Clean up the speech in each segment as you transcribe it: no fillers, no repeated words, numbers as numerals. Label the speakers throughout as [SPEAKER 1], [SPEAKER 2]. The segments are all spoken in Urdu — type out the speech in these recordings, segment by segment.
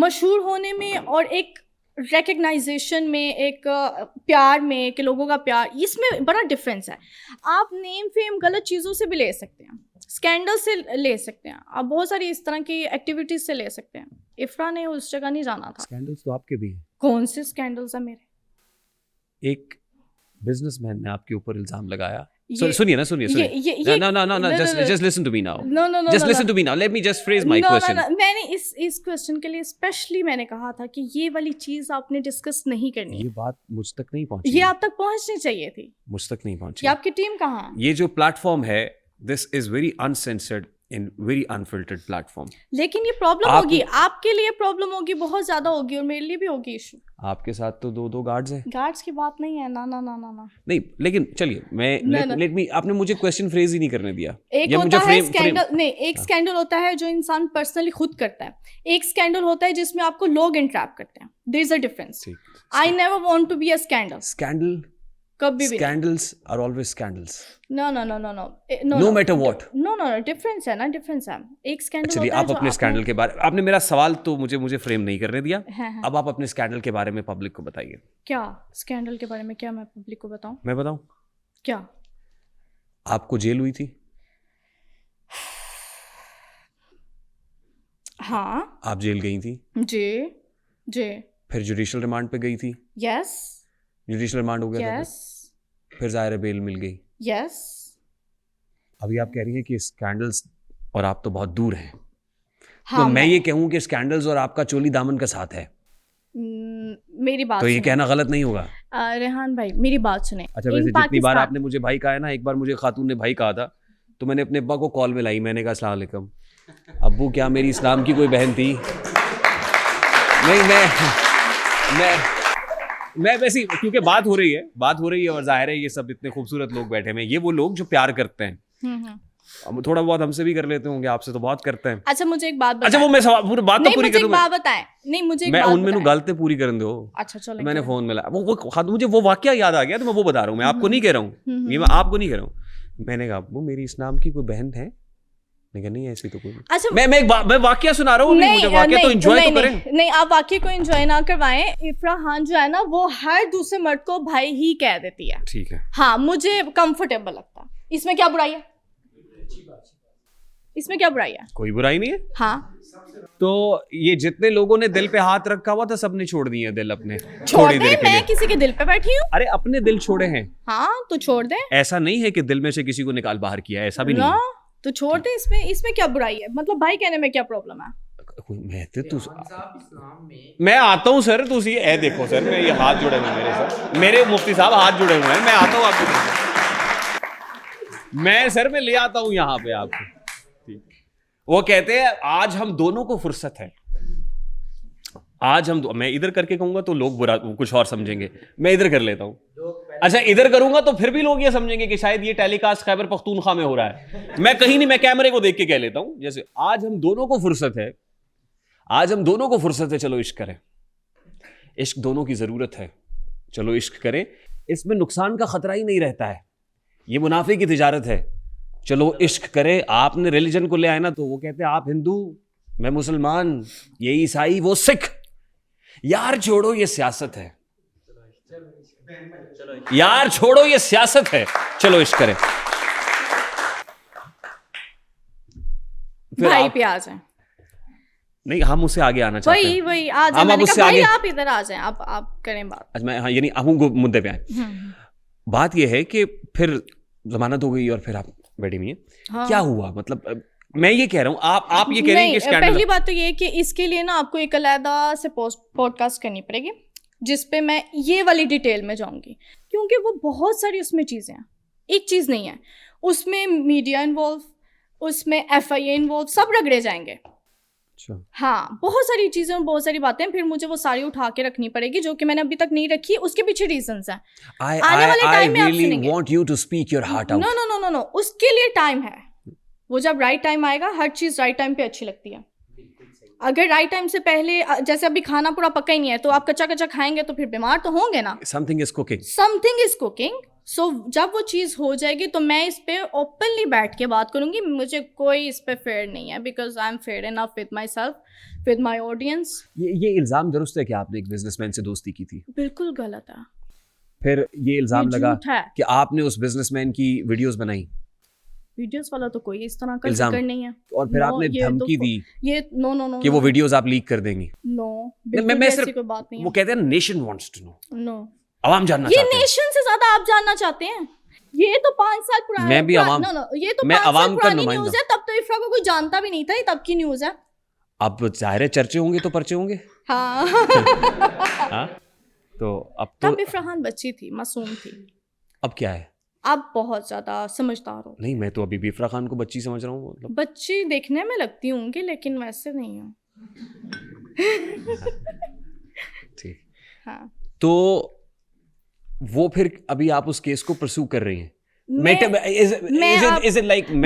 [SPEAKER 1] مشہور ہونے میں اور ایک ریکگنائزیشن میں, ایک پیار میں کہ لوگوں کا پیار, اس میں بڑا ڈفرینس ہے. آپ نیم فیم غلط چیزوں سے بھی لے سکتے ہیں, اسکینڈل سے لے سکتے ہیں, آپ بہت ساری اس طرح کی ایکٹیویٹیز سے لے سکتے ہیں. افرا نے اس جگہ نہیں جانا تھا.
[SPEAKER 2] اسکینڈلز تو آپ کے بھی ہیں.
[SPEAKER 1] کون سے اسکینڈلز ہیں میرے؟
[SPEAKER 2] ایک بزنس مین نے آپ کے اوپر الزام لگایا. سنیے just listen to me now. Just listen to me now. Let me just phrase my question.
[SPEAKER 1] میں نے اس کوشچن کے لیے اسپیشلی میں نے کہا تھا کہ یہ والی چیز آپ نے ڈسکس نہیں کرنی.
[SPEAKER 2] یہ بات مجھ تک نہیں پہنچی.
[SPEAKER 1] یہ آپ تک پہنچنی چاہیے تھی.
[SPEAKER 2] مجھ تک نہیں پہنچی.
[SPEAKER 1] یہ آپ کی ٹیم کہاں ہے؟
[SPEAKER 2] یہ جو پلیٹ فارم ہے, this is very uncensored in very unfiltered platform.
[SPEAKER 1] لیکن یہ پرابلم ہوگی, آپ کے لیے پرابلم ہوگی, بہت زیادہ ہوگی, اور میرے لیے بھی ہوگی ایشو.
[SPEAKER 2] آپ کے ساتھ تو دو گارڈز ہیں.
[SPEAKER 1] گارڈز کی بات نہیں ہے, نا نا نا نا
[SPEAKER 2] نہیں, لیکن چلیے میں آپ نے مجھے کویسچن فریز ہی نہیں کرنے دیا.
[SPEAKER 1] ایک ہوتا ہے اسکینڈل, نہیں, ایک اسکینڈل ہوتا ہے جو انسان پرسنلی خود کرتا ہے, ایک اسکینڈل ہوتا ہے جس میں آپ کو لوگ انٹریپ کرتے ہیں. There is a difference. I never want to be a scandal.
[SPEAKER 2] Scandal
[SPEAKER 1] کبھی بھی
[SPEAKER 2] scandals are always scandals.
[SPEAKER 1] No
[SPEAKER 2] matter what.
[SPEAKER 1] No, difference ہے نا, difference ہے. ایک اسکینڈل.
[SPEAKER 2] چلیے آپ اپنے اسکینڈل کے بارے, آپ نے میرا سوال تو مجھے فریم نہیں کرنے دیا. اب آپ اپنے اسکینڈل کے بارے میں پبلک کو بتائیے.
[SPEAKER 1] کیا اسکینڈل کے بارے میں, کیا میں پبلک کو بتاؤں؟
[SPEAKER 2] میں بتاؤں
[SPEAKER 1] کیا.
[SPEAKER 2] آپ کو جیل ہوئی تھی؟
[SPEAKER 1] ہاں.
[SPEAKER 2] آپ جیل گئی تھی؟
[SPEAKER 1] جی.
[SPEAKER 2] پھر جوڈیشل ریمانڈ پہ گئی تھی؟
[SPEAKER 1] یس.
[SPEAKER 2] جوڈیشل ریمانڈ ہو گیا
[SPEAKER 1] یس.
[SPEAKER 2] پھر ظاہر بیل مل گئی؟
[SPEAKER 1] یس.
[SPEAKER 2] ابھی آپ کہہ رہی ہیں کہ اسکینڈلز اور آپ تو بہت دور ہیں. تو میں یہ کہوں کہ اسکینڈلز اور آپ کا چولی دامن کا ساتھ ہے.
[SPEAKER 1] میری بات
[SPEAKER 2] تو یہ کہنا غلط نہیں ہوگا.
[SPEAKER 1] ریحان بھائی میری بات سنیں.
[SPEAKER 2] اچھا ویسے جتنی بار آپ نے مجھے بھائی کہا ہے نا, ایک بار مجھے خاتون نے بھائی کہا تھا تو میں نے اپنے ابا کو کال میں لائی, میں نے کہا السلام علیکم ابو, کیا میری اسلام کی کوئی بہن تھی؟ نہیں, میں ویسے کیونکہ بات ہو رہی ہے اور ظاہر ہے یہ سب اتنے خوبصورت لوگ بیٹھے ہیں, یہ وہ لوگ جو پیار کرتے ہیں. تھوڑا بہت ہم سے بھی کر لیتے ہوں گے, آپ سے تو بہت کرتے ہیں.
[SPEAKER 1] اچھا مجھے ایک بات,
[SPEAKER 2] اچھا وہ میں بات تو پوری کروں.
[SPEAKER 1] بات بتائیں. نہیں مجھے
[SPEAKER 2] میں ان میں غلطی پوری کرن دو.
[SPEAKER 1] اچھا چلو.
[SPEAKER 2] میں نے فون میں مجھے وہ واقعہ یاد آ گیا تو میں وہ بتا رہا ہوں. میں آپ کو نہیں کہہ رہا ہوں, یہ میں آپ کو نہیں کہہ رہا ہوں. میں نے کہا وہ میری اسلام کی کوئی بہن ہے؟ نہیں ایسی تو کوئی. میں واقعہ سنا رہا ہوں, مجھے واقعہ تو انجوائے تو کریں.
[SPEAKER 1] نہیں آپ واقعے کو انجوائے نہ کروائیں. افرا خان جو ہے نا وہ ہر دوسرے مرد کو بھائی ہی کہہ دیتی ہے.
[SPEAKER 2] ٹھیک ہے.
[SPEAKER 1] ہاں مجھے کمفرٹیبل لگتا ہے. اس میں کیا برائی ہے؟ اس میں کیا برائی ہے؟
[SPEAKER 2] کوئی برائی نہیں ہے.
[SPEAKER 1] ہاں
[SPEAKER 2] تو یہ جتنے لوگوں نے دل پہ ہاتھ رکھا ہوا تھا سب نے چھوڑ دیے دل اپنے.
[SPEAKER 1] چھوڑ دیں, میں کسی کے دل پہ بیٹھی ہوں.
[SPEAKER 2] ارے اپنے دل چھوڑے ہیں.
[SPEAKER 1] ہاں تو چھوڑ دیں.
[SPEAKER 2] ایسا نہیں ہے کہ دل میں سے کسی کو نکال باہر کیا ہے, ایسا بھی نہیں ہے.
[SPEAKER 1] تو چھوڑ دیں. اس میں کیا برائی ہے؟ مطلب بھائی کہنے میں کیا پرابلم ہے؟
[SPEAKER 2] میں آتا ہوں سر. تو اے دیکھو سر, میں یہ ہاتھ جڑے ہوئے میرے سر, میرے مفتی صاحب ہاتھ جڑے ہوئے ہیں. میں آتا ہوں آپ کو, میں سر میں لے آتا ہوں یہاں پہ آپ کو. وہ کہتے ہیں آج ہم دونوں کو فرصت ہے. آج میں ادھر کر کے کہوں گا تو لوگ برا کچھ اور سمجھیں گے, میں ادھر کر لیتا ہوں. اچھا ادھر کروں گا تو پھر بھی لوگ یہ سمجھیں گے کہ شاید یہ ٹیلی کاسٹ خیبر پختونخوا میں ہو رہا ہے. میں کہیں نہیں, میں کیمرے کو دیکھ کے کہہ لیتا ہوں. جیسے آج ہم دونوں کو فرصت ہے, چلو عشق کریں. عشق دونوں کی ضرورت ہے, چلو عشق کریں. اس میں نقصان کا خطرہ ہی نہیں رہتا ہے, یہ منافع کی تجارت ہے. چلو عشق کرے. آپ نے ریلیجن کو لے آئے نا, تو وہ کہتے ہیں آپ ہندو میں مسلمان, یہ عیسائی وہ سکھ. یار چھوڑو یہ سیاست ہے, یار چھوڑو یہ سیاست ہے, چلو عشق کرے.
[SPEAKER 1] بھائی پہ آ جائیں.
[SPEAKER 2] نہیں ہم اس سے آگے آنا چاہتے ہیں.
[SPEAKER 1] وہی آ جائیں. میں نے کہا بھائی آپ ادھر آ جائیں, آپ کریں بات.
[SPEAKER 2] اچھا میں یعنی ہم مدعے پہ آئیں. بات یہ ہے کہ پھر ضمانت ہو گئی اور پھر آپ بیٹھی ہوئی ہیں. کیا ہوا مطلب میں یہ کہہ رہا ہوں, آپ یہ کہہ رہے ہیں کہ
[SPEAKER 1] پہلی بات تو یہ کہ اس کے لیے نا آپ کو ایک علیحدہ سے پوڈ کاسٹ کرنی پڑے گی جس پہ میں یہ والی ڈیٹیل میں جاؤں گی, کیونکہ وہ بہت ساری اس میں چیزیں ہیں, ایک چیز نہیں ہے. اس میں میڈیا انوالو, اس میں FIA انوالو, سب رگڑے جائیں گے. ہاں بہت ساری چیزیں, بہت ساری باتیں, پھر مجھے وہ ساری اٹھا کے رکھنی پڑے گی جو کہ میں نے ابھی تک نہیں رکھی. اس کے پیچھے ریزنس ہیں, آنے والے ٹائم میں آپ سنیں گے. نو, اس کے لیے ٹائم ہے. وہ جب رائٹ ٹائم آئے گا, ہر چیز رائٹ ٹائم پہ اچھی لگتی ہے. اگر رائٹ ٹائم سے پہلے, جیسے ابھی کھانا پورا پکا ہی نہیں ہے تو آپ کچا کچا کھائیں گے تو پھر بیمار تو ہوں گے نا.
[SPEAKER 2] Something is cooking.
[SPEAKER 1] سو جب وہ چیز ہو جائے گی تو میں اس پہ اوپنلی بیٹھ کے بات کروں گی. مجھے کوئی اس پہ فیئر نہیں ہے, because I am fair enough with myself, with my audience.
[SPEAKER 3] یہ الزام درست ہے کہ آپ نے ایک بزنس مین سے دوستی کی تھی؟
[SPEAKER 1] بالکل غلط ہے.
[SPEAKER 3] پھر یہ الزام لگا
[SPEAKER 1] جھوٹ ہے.
[SPEAKER 3] کہ آپ نے اس بزنس مین کی ویڈیوز بنائی.
[SPEAKER 1] ویڈیوز والا تو کوئی اس طرح کا ذکر نہیں ہے.
[SPEAKER 3] اور پھر آپ نے دھمکی دی
[SPEAKER 1] یہ نو نو نو
[SPEAKER 3] کہ وہ ویڈیوز آپ لیک کر دیں گی.
[SPEAKER 1] نو,
[SPEAKER 3] میں
[SPEAKER 1] بالکل
[SPEAKER 3] صرف
[SPEAKER 1] ایسی کوئی بات نہیں ہے.
[SPEAKER 3] وہ کہتے ہیں نیشن وانٹس ٹو نو,
[SPEAKER 1] نو,
[SPEAKER 3] عوام جاننا
[SPEAKER 1] یہ
[SPEAKER 3] چاہتے ہیں.
[SPEAKER 1] نیشن سے زیادہ آپ جاننا چاہتے ہیں. یہ تو 5 سال پرانی,
[SPEAKER 3] میں بھی عوام,
[SPEAKER 1] یہ تو
[SPEAKER 3] میں
[SPEAKER 1] 5 سال
[SPEAKER 3] عوام کا
[SPEAKER 1] پرانی
[SPEAKER 3] نمائندہ.
[SPEAKER 1] نیوز ہے. تب تو افرا کو کوئی جانتا بھی نہیں تھا, یہ تب کی نیوز ہے.
[SPEAKER 3] اب ظاہر ہے چرچے ہوں گے تو پرچے ہوں گے.
[SPEAKER 1] ہاں
[SPEAKER 3] ہاں تو اب تو
[SPEAKER 1] تب افراحان بچی تھی, معصوم تھی.
[SPEAKER 3] اب کیا ہے؟
[SPEAKER 1] اب بہت زیادہ سمجھدار ہو.
[SPEAKER 3] نہیں, میں تو ابھی بھی افرا خان کو بچی سمجھ رہا ہوں. مطلب
[SPEAKER 1] بچی دیکھنے میں لگتی ہوں گی لیکن ویسے نہیں ہوں.
[SPEAKER 3] ٹھیک.
[SPEAKER 1] ہاں
[SPEAKER 3] تو وہ پھر ابھی آپ اس کیس کو پرسو کر رہی ہیں. میں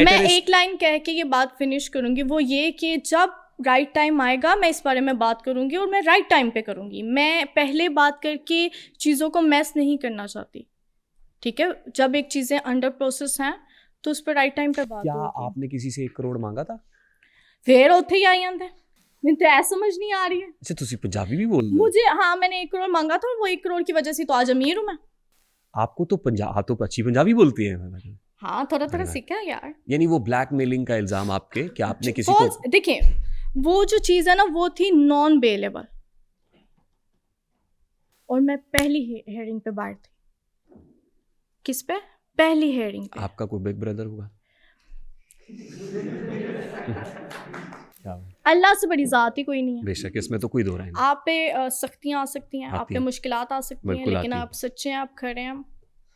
[SPEAKER 1] ایک لائن کہہ کے یہ بات فنش کروں گی, وہ یہ کہ جب رائٹ ٹائم آئے گا میں اس بارے میں بات کروں گی, اور میں رائٹ ٹائم پہ کروں گی. میں پہلے بات کر کے چیزوں کو میس نہیں کرنا چاہتی. ٹھیک ہے, جب ایک چیزیں انڈر پروسیس ہیں تو اس پہ رائٹ ٹائم پہ بات.
[SPEAKER 3] کیا آپ نے کسی سے 1 کروڑ مانگا تھا؟
[SPEAKER 1] پھر اتنے ہی آئی ہیں مجھے تو ایسا سمجھ نہیں آ رہی ہے.
[SPEAKER 3] اچھا تسی پنجابی بھی بول رہے ہو؟
[SPEAKER 1] مجھے ہاں, میں نے 1 کروڑ مانگا تھا, اور وہ 1 کروڑ کی وجہ سے تو آج امیر ہوں میں.
[SPEAKER 3] آپ کو تو تو اچھی پنجابی بولتی ہیں.
[SPEAKER 1] ہاں تھوڑا تھوڑا سیکھا یار.
[SPEAKER 3] یعنی وہ بلیک میلنگ کا الزام آپ کے کہ آپ نے کسی کو,
[SPEAKER 1] دیکھیں وہ جو چیز ہے نا وہ تھی نان بیلیبل, اور میں پہلی ہیئرنگ پہ باہر تھی. کس پہ؟ پہلی ہیئرنگ پہ.
[SPEAKER 3] آپ کا کوئی بگ بردر ہوگا؟
[SPEAKER 1] اللہ سے بڑی ذات ہی کوئی نہیں ہے.
[SPEAKER 3] بے شک, اس میں تو کوئی دو رائے نہیں.
[SPEAKER 1] آپ پہ سختیاں آ سکتی ہیں, آپ پہ مشکلات آ سکتی ہیں, لیکن آپ سچے ہیں, آپ کھڑے ہیں,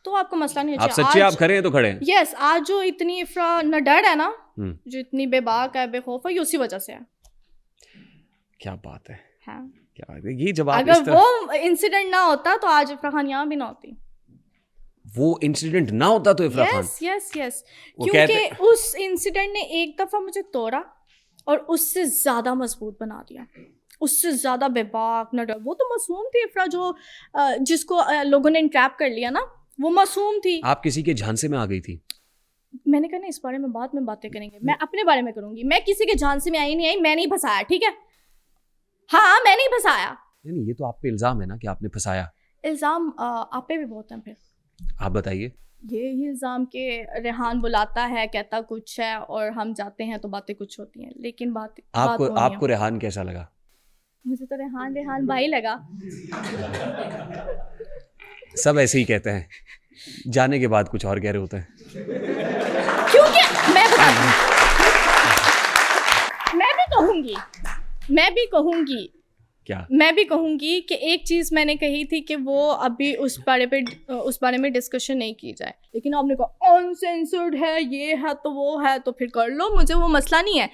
[SPEAKER 1] تو آپ کو مسئلہ نہیں ہے.
[SPEAKER 3] آپ سچے, آپ کھڑے ہیں تو کھڑے ہیں.
[SPEAKER 1] یس, آج جو اتنی افرا نہ ڈر ہے نا, جو اتنی بے باک ہے, بے خوف ہے, یہ اسی وجہ سے ہے.
[SPEAKER 3] کیا بات ہے.
[SPEAKER 1] ہاں
[SPEAKER 3] کیا بات ہے. یہ جب آپ
[SPEAKER 1] اگر وہ انسیڈنٹ نہ ہوتا تو آج افرا خان یہاں بھی نہ ہوتی.
[SPEAKER 3] وہ انسیڈنٹ نہ ہوتا تو افرا خان,
[SPEAKER 1] یس یس, کیونکہ اس انسیڈنٹ نے ایک دفعہ مجھے توڑا اور اس سے زیادہ مضبوط بنا دیا, اس سے زیادہ بے باک نہ ڈر. وہ تو معصوم تھی افرا, جو جس کو لوگوں نے انٹریپ کر لیا نا, وہ معصوم تھی.
[SPEAKER 3] آپ کسی کے جھانسے میں آ گئی تھی.
[SPEAKER 1] میں نے کہا نا اس بارے میں بعد میں باتیں کریں گے, میں اپنے بارے میں کروں گی. میں کسی کے جھانسے میں آئی نہیں آئی, میں نہیں پھنسایا. ٹھیک ہے, ہاں میں نہیں پھنسایا.
[SPEAKER 3] نہیں, یہ تو آپ پہ الزام ہے نا کہ آپ نے پھنسایا.
[SPEAKER 1] الزام آپ پہ بھی بہت ہیں. پھر
[SPEAKER 3] آپ بتائیے.
[SPEAKER 1] یہی الزام کہ ریحان بلاتا ہے, کہتا کچھ ہے, اور ہم جاتے ہیں تو باتیں کچھ ہوتی ہیں, لیکن بات
[SPEAKER 3] آپ کو ریحان کیسا لگا؟
[SPEAKER 1] مجھے تو ریحان بھائی لگا.
[SPEAKER 3] سب ایسے ہی کہتے ہیں, جانے کے بعد کچھ اور کہہ رہے ہوتے ہیں.
[SPEAKER 1] کیونکہ میں بتاتی ہوں, میں بھی کہوں گی کہ ایک چیز میں نے کہی تھی کہ وہ ابھی اس بارے میں ڈسکشن نہیں کی جائے, لیکن آپ نے کہا انسینسرڈ ہے, یہ ہے تو وہ ہے, تو پھر کر لو, مجھے وہ مسئلہ نہیں ہے.